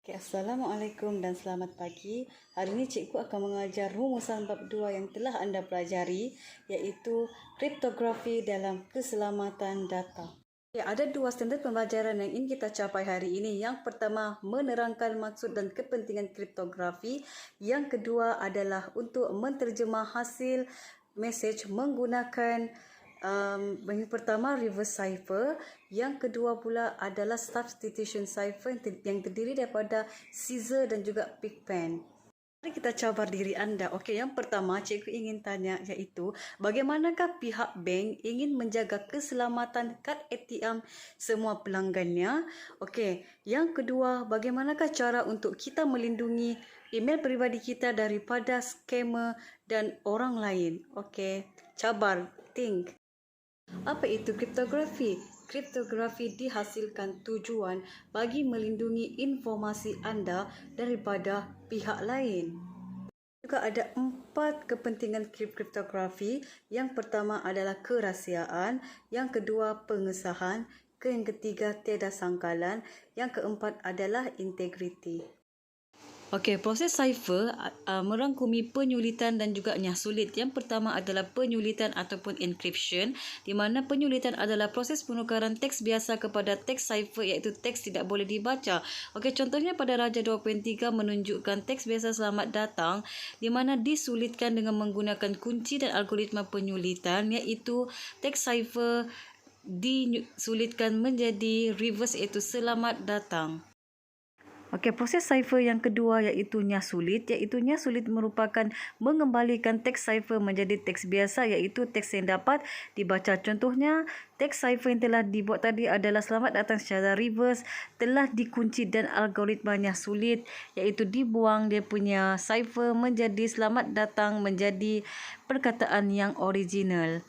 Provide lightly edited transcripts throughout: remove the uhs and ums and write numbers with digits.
Assalamualaikum dan selamat pagi. Hari ini cikgu akan mengajar rumusan bab 2 yang telah anda pelajari, iaitu kriptografi dalam keselamatan data. Ada dua standard pembelajaran yang ingin kita capai hari ini. Yang pertama, menerangkan maksud dan kepentingan kriptografi. Yang kedua adalah untuk menterjemah hasil mesej menggunakan yang pertama reverse cipher, yang kedua pula adalah substitution cipher yang terdiri daripada scissor dan juga pick pen. Mari kita cabar diri anda. Okey, yang pertama cikgu ingin tanya iaitu bagaimanakah pihak bank ingin menjaga keselamatan kad ATM semua pelanggannya? Okey, yang kedua bagaimanakah cara untuk kita melindungi email peribadi kita daripada scammer dan orang lain? Okey, cabar, think. Apa itu kriptografi? Kriptografi dihasilkan tujuan bagi melindungi informasi anda daripada pihak lain. Juga ada 4 kepentingan kriptografi. Yang pertama adalah kerahsiaan, yang kedua pengesahan, yang ketiga tiada sangkalan, yang keempat adalah integriti. Okey, proses cipher merangkumi penyulitan dan juga nyasulit. Yang pertama adalah penyulitan ataupun encryption, di mana penyulitan adalah proses penukaran teks biasa kepada teks cipher, iaitu teks tidak boleh dibaca. Okey, contohnya pada Raja 2.3 menunjukkan teks biasa selamat datang, di mana disulitkan dengan menggunakan kunci dan algoritma penyulitan, iaitu teks cipher disulitkan menjadi reverse, iaitu selamat datang. Okey, proses cipher yang kedua iaitu nyasulit. Nyasulit merupakan mengembalikan teks cipher menjadi teks biasa, iaitu teks yang dapat dibaca. Contohnya, teks cipher yang telah dibuat tadi adalah selamat datang secara reverse, telah dikunci dan algoritmanya sulit, iaitu dibuang dia punya cipher menjadi selamat datang menjadi perkataan yang original.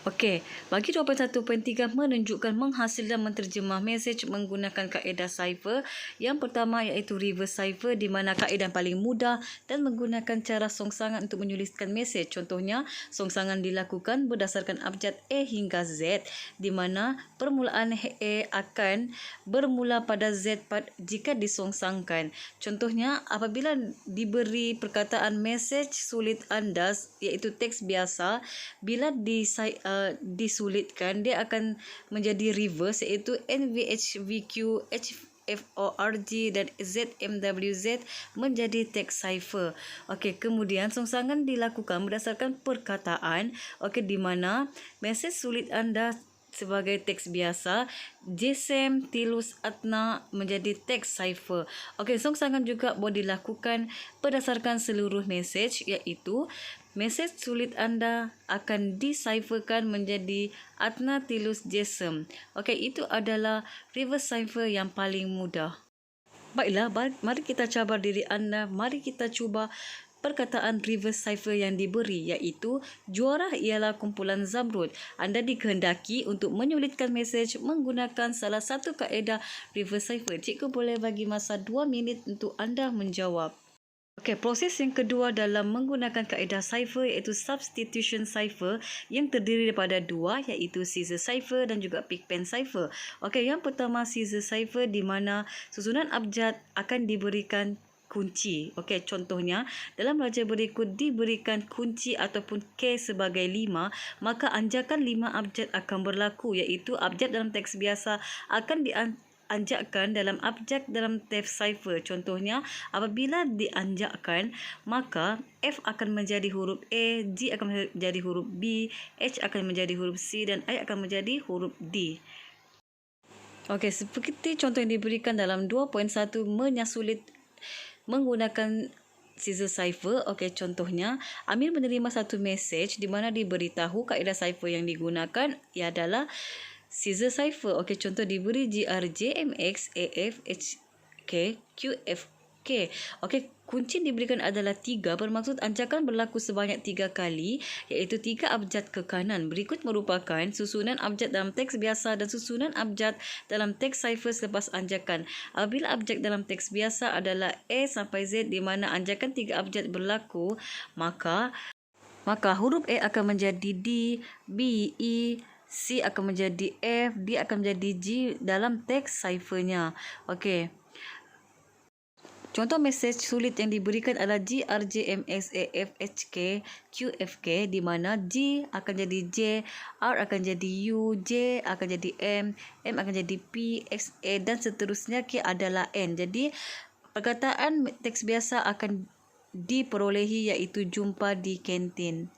Okey, bagi 21.3 menunjukkan menghasil dan menterjemah mesej menggunakan kaedah cipher. Yang pertama iaitu reverse cipher, di mana kaedah paling mudah dan menggunakan cara songsangan untuk menuliskan mesej. Contohnya, songsangan dilakukan berdasarkan abjad A hingga Z, di mana permulaan A akan bermula pada Z jika disongsangkan. Contohnya, apabila diberi perkataan mesej sulit anda iaitu teks biasa, bila disulitkan dia akan menjadi reverse, iaitu NVHVQ HFORG dan ZMWZ menjadi teks cipher. Okey, kemudian songsangan dilakukan berdasarkan perkataan, di mana mesej sulit anda sebagai teks biasa, Jesem Tilus Atna menjadi teks cipher. Okey, songsangan juga boleh dilakukan berdasarkan seluruh mesej, iaitu mesej sulit anda akan decipherkan menjadi Atna Tilus Jesem. Okey, itu adalah reverse cipher yang paling mudah. Baiklah, mari kita cabar diri anda. Mari kita cuba perkataan reverse cipher yang diberi, iaitu juara ialah kumpulan Zamrud. Anda dikehendaki untuk menyulitkan mesej menggunakan salah satu kaedah reverse cipher. Cikgu boleh bagi masa 2 minit untuk anda menjawab. Okey, proses yang kedua dalam menggunakan kaedah cipher iaitu substitution cipher yang terdiri daripada 2, iaitu scissor cipher dan juga pick pen cipher. Okey, yang pertama scissor cipher, di mana susunan abjad akan diberikan kunci. Okey, contohnya dalam raja berikut diberikan kunci ataupun K sebagai 5, maka anjakan 5 abjad akan berlaku, iaitu abjad dalam teks biasa akan dianjakkan dalam abjad dalam teks cipher. Contohnya, apabila dianjakkan, maka F akan menjadi huruf A, G akan menjadi huruf B, H akan menjadi huruf C dan I akan menjadi huruf D. Okey, seperti contoh yang diberikan dalam 2.1 menyasulit menggunakan scissor cipher. Okey, contohnya Amir menerima satu mesej di mana diberitahu kaedah cipher yang digunakan adalah scissor cipher. Okey, contoh diberi GRJMX AFHK QFK. Okey, kunci diberikan adalah 3, bermaksud anjakan berlaku sebanyak 3 kali, iaitu 3 abjad ke kanan. Berikut merupakan susunan abjad dalam teks biasa dan susunan abjad dalam teks cipher selepas anjakan. Apabila abjad dalam teks biasa adalah A sampai Z, di mana anjakan 3 abjad berlaku, maka huruf A akan menjadi D, B, E, C akan menjadi F, D akan menjadi G dalam teks ciphernya. Okey. Contoh mesej sulit yang diberikan adalah GRJMSAFHK QFK, di mana G akan jadi J, R akan jadi U, J akan jadi M akan jadi P, X, A dan seterusnya, K adalah N. Jadi perkataan teks biasa akan diperolehi iaitu jumpa di kantin.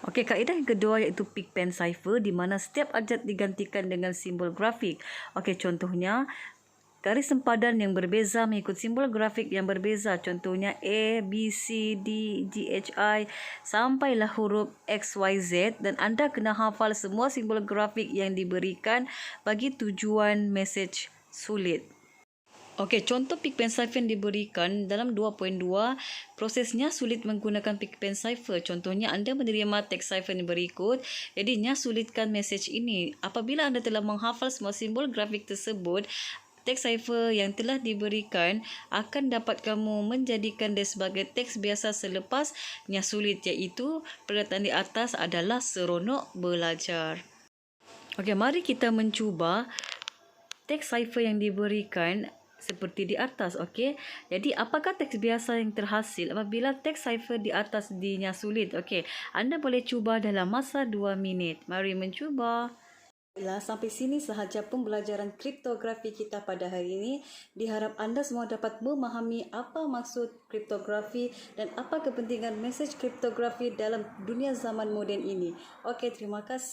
Okey, kaedah yang kedua iaitu pick pen cipher, di mana setiap abjad digantikan dengan simbol grafik. Okey, contohnya garis sempadan yang berbeza mengikut simbol grafik yang berbeza. Contohnya A, B, C, D, G, H, I sampailah huruf X, Y, Z, dan anda kena hafal semua simbol grafik yang diberikan bagi tujuan mesej sulit. Okey, contoh pick pen cipher yang diberikan dalam 2.2, prosesnya sulit menggunakan pick pen cipher. Contohnya anda menerima teks cipher yang berikut, jadinya sulitkan mesej ini. Apabila anda telah menghafal semua simbol grafik tersebut, teks cipher yang telah diberikan akan dapat kamu menjadikan dia sebagai teks biasa selepasnya sulit, iaitu perkataan di atas adalah seronok belajar. Okey, mari kita mencuba teks cipher yang diberikan seperti di atas. Okey, jadi apakah teks biasa yang terhasil apabila teks cipher di atas dinya sulit? Okey, anda boleh cuba dalam masa 2 minit. Mari mencuba. Sampai sini sahaja pembelajaran kriptografi kita pada hari ini. Diharap anda semua dapat memahami apa maksud kriptografi dan apa kepentingan mesej kriptografi dalam dunia zaman moden ini. Okey, terima kasih.